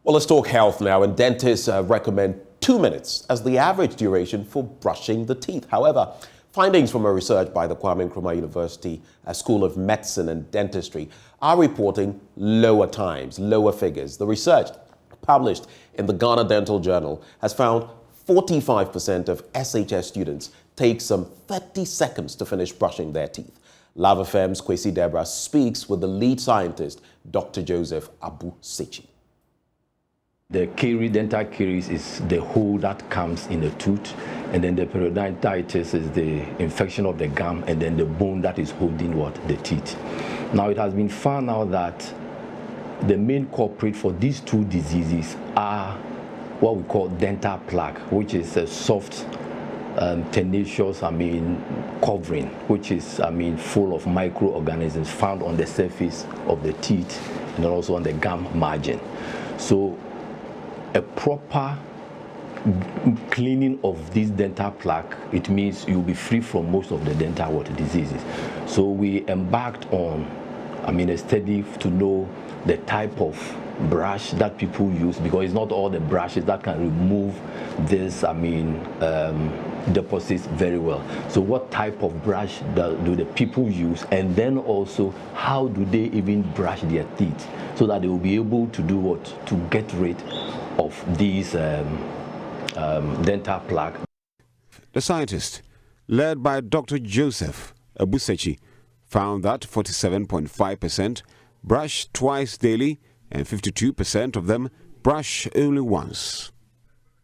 Well, let's talk health now, and dentists recommend 2 minutes as the average duration for brushing the teeth. However, findings from a research by the Kwame Nkrumah University School of Medicine and Dentistry are reporting lower times, lower figures. The research published in the Ghana Dental Journal has found 45% of SHS students take some 30 seconds to finish brushing their teeth. Love FM's Kwesi Deborah speaks with the lead scientist, Dr. Joseph Abu-Sechi. The dental caries is the hole that comes in the tooth, and then the periodontitis is the infection of the gum, and then the bone that is holding the teeth. Now it has been found out that the main culprit for these two diseases are what we call dental plaque, which is a soft, tenacious, covering, which is, full of microorganisms found on the surface of the teeth and also on the gum margin. So a proper cleaning of this dental plaque, it means you'll be free from most of the dental diseases. So we embarked on, a study to know the type of brush that people use, because it's not all the brushes that can remove this, deposits very well. So what type of brush do the people use, and then also how do they even brush their teeth so that they will be able to do what? To get rid of these dental plaque. The scientist, led by Dr. Joseph Abu-Sechi, found that 47.5% brush twice daily and 52% of them brush only once.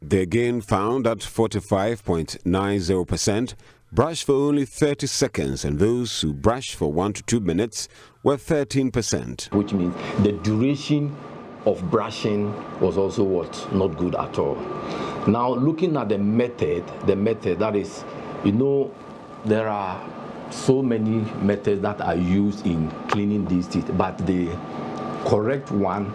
They again found that 45.90% brush for only 30 seconds, and those who brush for 1 to 2 minutes were 13%. Which means the duration of brushing was also not good at all. Now looking at the method that is, there are so many methods that are used in cleaning these teeth, but the correct one,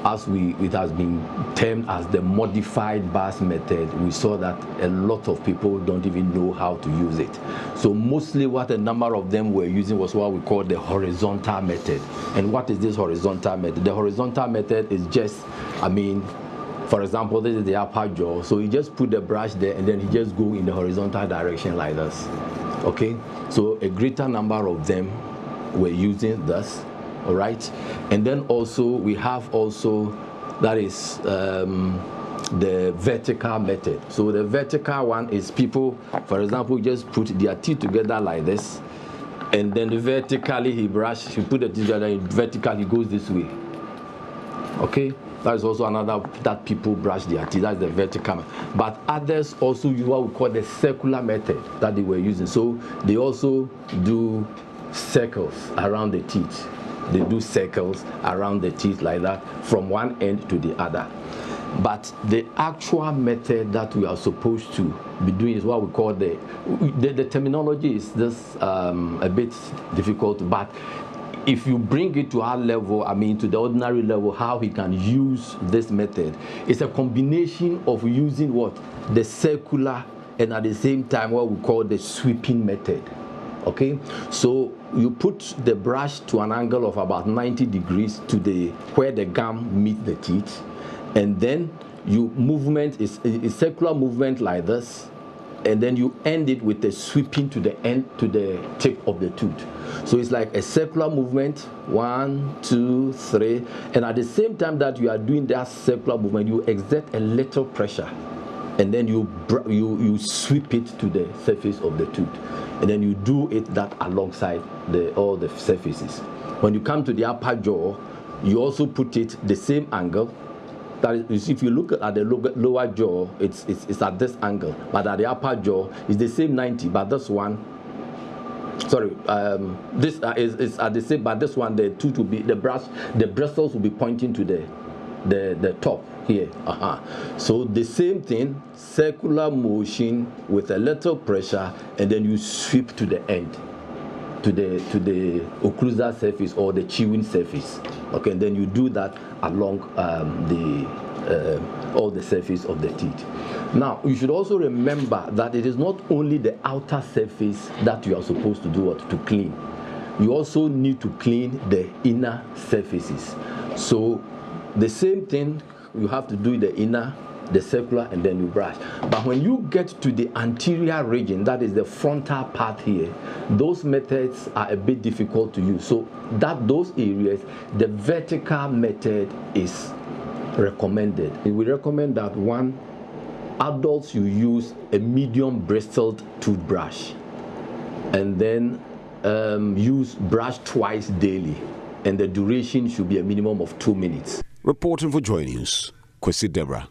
as it has been termed as the modified Bass method, we saw that a lot of people don't even know how to use it. So mostly what a number of them were using was what we call the horizontal method. And what is this horizontal method? The horizontal method is just, for example, this is the upper jaw. So you just put the brush there and then you just go in the horizontal direction like this. Okay? So a greater number of them were using this. All right, and then also we have that is the vertical method. So the vertical one is people, for example, just put their teeth together like this, and then vertically he put the teeth together, and vertically he goes this way. Okay, that is also another that people brush their teeth. That's the vertical method. But others also use what we call the circular method that they were using. So they also do circles around the teeth. They do circles around the teeth like that from one end to the other. But the actual method that we are supposed to be doing is what we call the terminology is just a bit difficult, but if you bring it to our level, to the ordinary level, how he can use this method, it's a combination of using the circular and at the same time what we call the sweeping method. Okay, so you put the brush to an angle of about 90 degrees to where the gum meets the teeth, and then movement is a circular movement like this, and then you end it with a sweeping to the end, to the tip of the tooth. So it's like a circular movement, 1, 2, 3, and at the same time that you are doing that circular movement, you exert a little pressure, and then you sweep it to the surface of the tooth, and then you do that alongside all the surfaces. When you come to the upper jaw, you also put it the same angle. That is, if you look at the lower jaw, it's at this angle, but at the upper jaw is the same 90, but this one, this is at the same, but this one the tooth will be the bristles will be pointing to the top here. So the same thing, circular motion with a little pressure, and then you sweep to the end, to the occlusal surface or the chewing surface. Okay, and then you do that along all the surface of the teeth. Now you should also remember that it is not only the outer surface that you are supposed to do to clean. You also need to clean the inner surfaces. So the same thing you have to do the inner, the circular, and then you brush. But when you get to the anterior region, that is the frontal part here, those methods are a bit difficult to use. So those areas, the vertical method is recommended. We recommend that adults, you use a medium bristled toothbrush, and then use brush twice daily, and the duration should be a minimum of 2 minutes. Reporting for JoyNews, Kwesi Deborah.